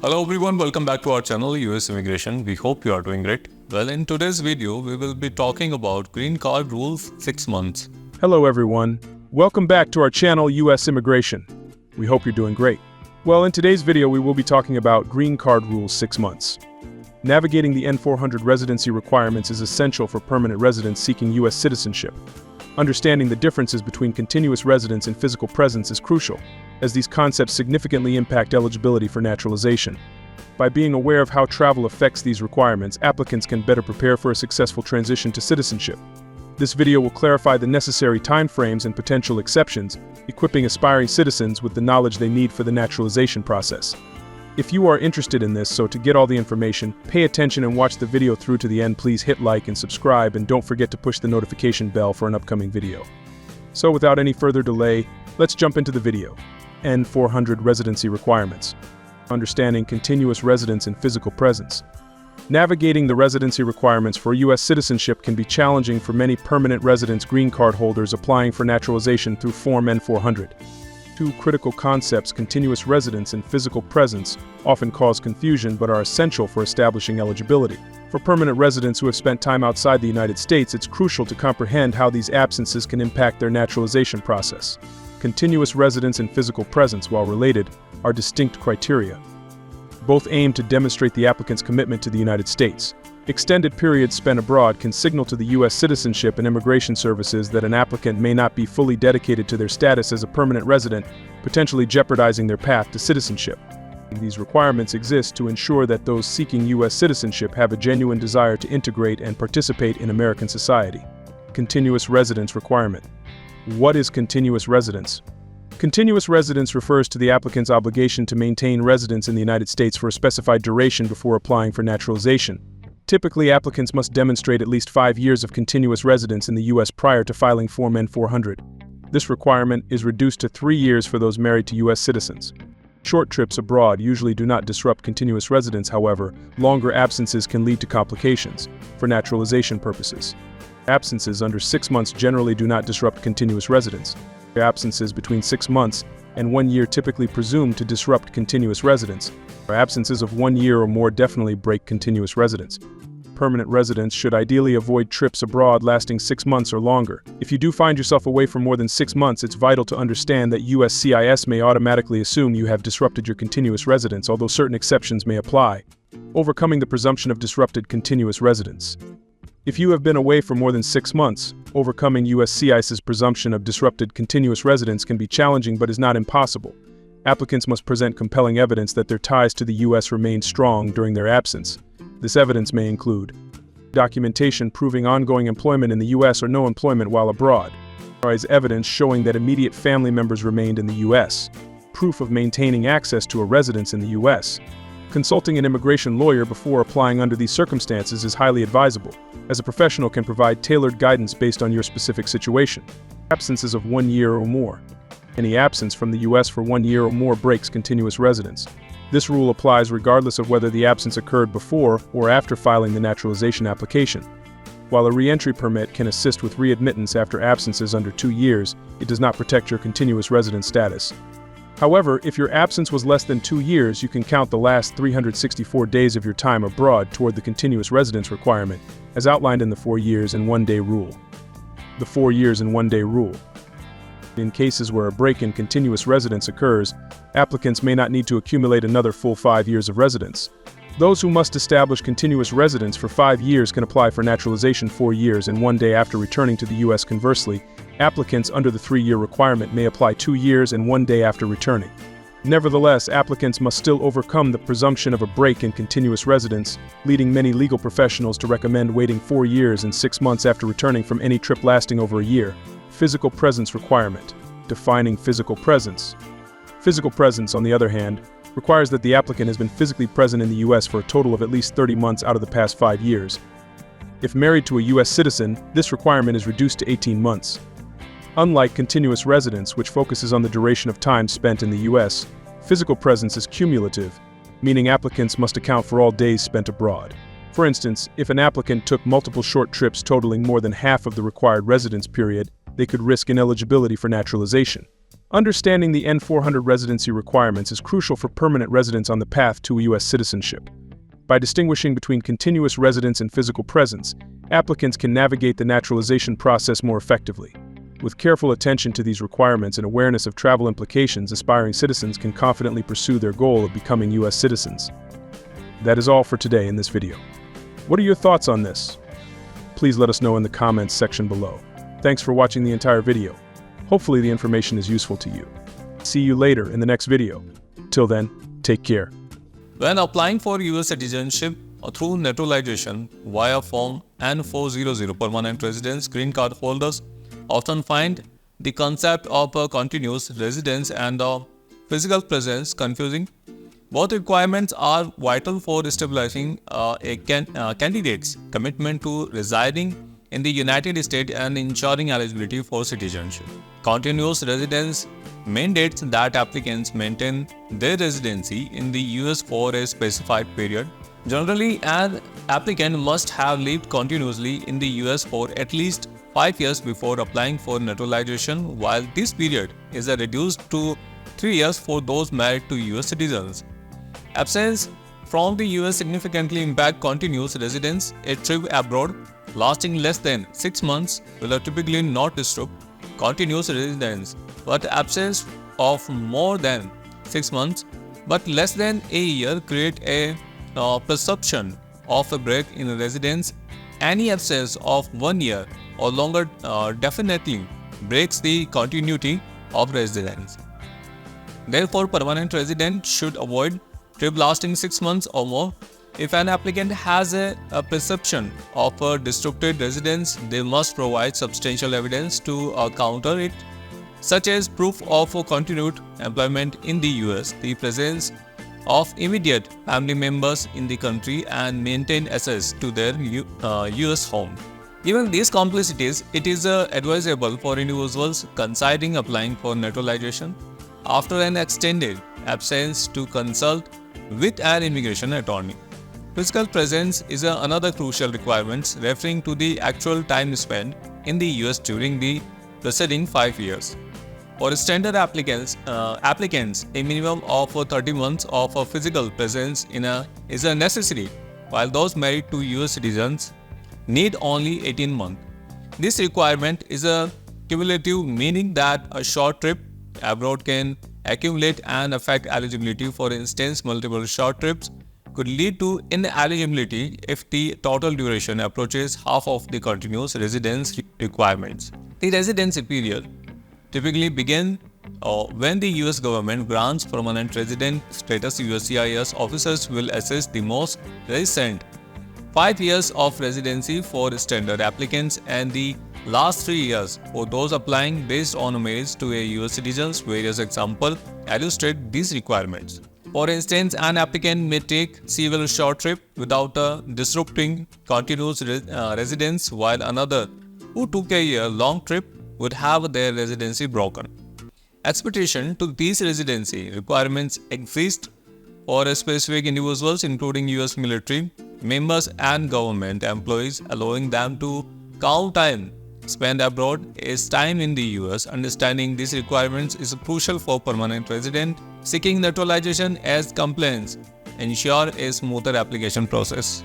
Hello everyone, welcome back to our channel US Immigration. We hope you are doing great. Well, in today's video, we will be talking about green card rules 6 months. Hello everyone. Welcome back to our channel US Immigration. We hope you're doing great. Well, in today's video, we will be talking about green card rules 6 months. Navigating the N-400 residency requirements is essential for permanent residents seeking US citizenship. Understanding the differences between continuous residence and physical presence is crucial, as these concepts significantly impact eligibility for naturalization. By being aware of how travel affects these requirements, applicants can better prepare for a successful transition to citizenship. This video will clarify the necessary timeframes and potential exceptions, equipping aspiring citizens with the knowledge they need for the naturalization process. If you are interested in this, so to get all the information, pay attention and watch the video through to the end. Please hit like and subscribe, and don't forget to push the notification bell for an upcoming video. So without any further delay, let's jump into the video. N-400 residency requirements. Understanding continuous residence and physical presence. Navigating the residency requirements for U.S. citizenship can be challenging for many permanent residents green card holders applying for naturalization through Form N-400. Two critical concepts, continuous residence and physical presence, often cause confusion but are essential for establishing eligibility. For permanent residents who have spent time outside the United States, it's crucial to comprehend how these absences can impact their naturalization process. Continuous residence and physical presence, while related, are distinct criteria. Both aim to demonstrate the applicant's commitment to the United States. Extended periods spent abroad can signal to the U.S. Citizenship and Immigration Services that an applicant may not be fully dedicated to their status as a permanent resident, potentially jeopardizing their path to citizenship. These requirements exist to ensure that those seeking U.S. citizenship have a genuine desire to integrate and participate in American society. Continuous residence requirement. What is continuous residence? Continuous residence refers to the applicant's obligation to maintain residence in the United States for a specified duration before applying for naturalization. Typically, applicants must demonstrate at least 5 years of continuous residence in the U.S. prior to filing Form N-400. This requirement is reduced to 3 years for those married to U.S. citizens. Short trips abroad usually do not disrupt continuous residence. However, longer absences can lead to complications for naturalization purposes. Absences under 6 months generally do not disrupt continuous residence. Absences between 6 months and 1 year typically presumed to disrupt continuous residence. Absences of 1 year or more definitely break continuous residence. Permanent residents should ideally avoid trips abroad lasting 6 months or longer. If you do find yourself away for more than 6 months, it's vital to understand that USCIS may automatically assume you have disrupted your continuous residence, although certain exceptions may apply. Overcoming the presumption of disrupted continuous residence. If you have been away for more than 6 months, overcoming USCIS's presumption of disrupted continuous residence can be challenging but is not impossible. Applicants must present compelling evidence that their ties to the U.S. remain strong during their absence. This evidence may include documentation proving ongoing employment in the U.S. or no employment while abroad, or as evidence showing that immediate family members remained in the U.S., proof of maintaining access to a residence in the U.S. Consulting an immigration lawyer before applying under these circumstances is highly advisable, as a professional can provide tailored guidance based on your specific situation. Absences of 1 year or more. Any absence from the U.S. for 1 year or more breaks continuous residence. This rule applies regardless of whether the absence occurred before or after filing the naturalization application. While a reentry permit can assist with readmittance after absences under 2 years, it does not protect your continuous residence status. However, if your absence was less than 2 years, you can count the last 364 days of your time abroad toward the continuous residence requirement, as outlined in the 4 years and 1 day rule. The 4 years and 1 day rule. In cases where a break in continuous residence occurs, applicants may not need to accumulate another full 5 years of residence. Those who must establish continuous residence for 5 years can apply for naturalization 4 years and 1 day after returning to the U.S. Conversely, applicants under the 3-year requirement may apply 2 years and 1 day after returning. Nevertheless, applicants must still overcome the presumption of a break in continuous residence, leading many legal professionals to recommend waiting 4 years and 6 months after returning from any trip lasting over a year. Physical presence requirement. Defining physical presence. Physical presence, on the other hand, requires that the applicant has been physically present in the U.S. for a total of at least 30 months out of the past 5 years. If married to a U.S. citizen, this requirement is reduced to 18 months. Unlike continuous residence, which focuses on the duration of time spent in the U.S., physical presence is cumulative, meaning applicants must account for all days spent abroad. For instance, if an applicant took multiple short trips totaling more than half of the required residence period, they could risk ineligibility for naturalization. Understanding the N400 residency requirements is crucial for permanent residents on the path to U.S. citizenship. By distinguishing between continuous residence and physical presence, applicants can navigate the naturalization process more effectively. With careful attention to these requirements and awareness of travel implications, aspiring citizens can confidently pursue their goal of becoming U.S. citizens. That is all for today in this video. What are your thoughts on this? Please let us know in the comments section below. Thanks for watching the entire video. Hopefully the information is useful to you. See you later in the next video. Till then, take care. When applying for US citizenship through naturalization via Form N400, permanent residence green card holders often find the concept of a continuous residence and a physical presence confusing. Both requirements are vital for establishing a candidate's commitment to residing in the United States and ensuring eligibility for citizenship. Continuous residence mandates that applicants maintain their residency in the US for a specified period. Generally, an applicant must have lived continuously in the US for at least 5 years before applying for naturalization, while this period is reduced to 3 years for those married to US citizens. Absence from the US significantly impact continuous residence. A trip abroad lasting less than 6 months will typically not disrupt continuous residence, but absence of more than 6 months but less than a year create a perception of a break in residence. Any absence of 1 year or longer definitely breaks the continuity of residence. Therefore, permanent residents should avoid trip lasting 6 months or more. If an applicant has a perception of a disrupted residence, they must provide substantial evidence to counter it, such as proof of continued employment in the US, the presence of immediate family members in the country, and maintain access to their US home. Given these complexities, it is advisable for individuals considering applying for naturalization after an extended absence to consult with an immigration attorney. Physical presence is another crucial requirement, referring to the actual time spent in the US during the preceding 5 years. For standard applicants, a minimum of 30 months of physical presence is necessary, while those married to US citizens need only 18 months. This requirement is cumulative, meaning that a short trip abroad can accumulate and affect eligibility. For instance, multiple short trips could lead to ineligibility if the total duration approaches half of the continuous residence requirements. The residency period typically begins when the US government grants permanent resident status. USCIS officers will assess the most recent 5 years of residency for standard applicants and the last 3 years for those applying based on marriage to a US citizen. Various examples illustrate these requirements. For instance, an applicant may take several short trips without disrupting continuous residence, while another who took a year-long trip would have their residency broken. Expectation to these residency requirements exist for specific individuals, including US military members and government employees, allowing them to count time spent abroad as time in the US. Understanding these requirements is crucial for permanent resident seeking naturalization, as compliance ensure a smoother application process.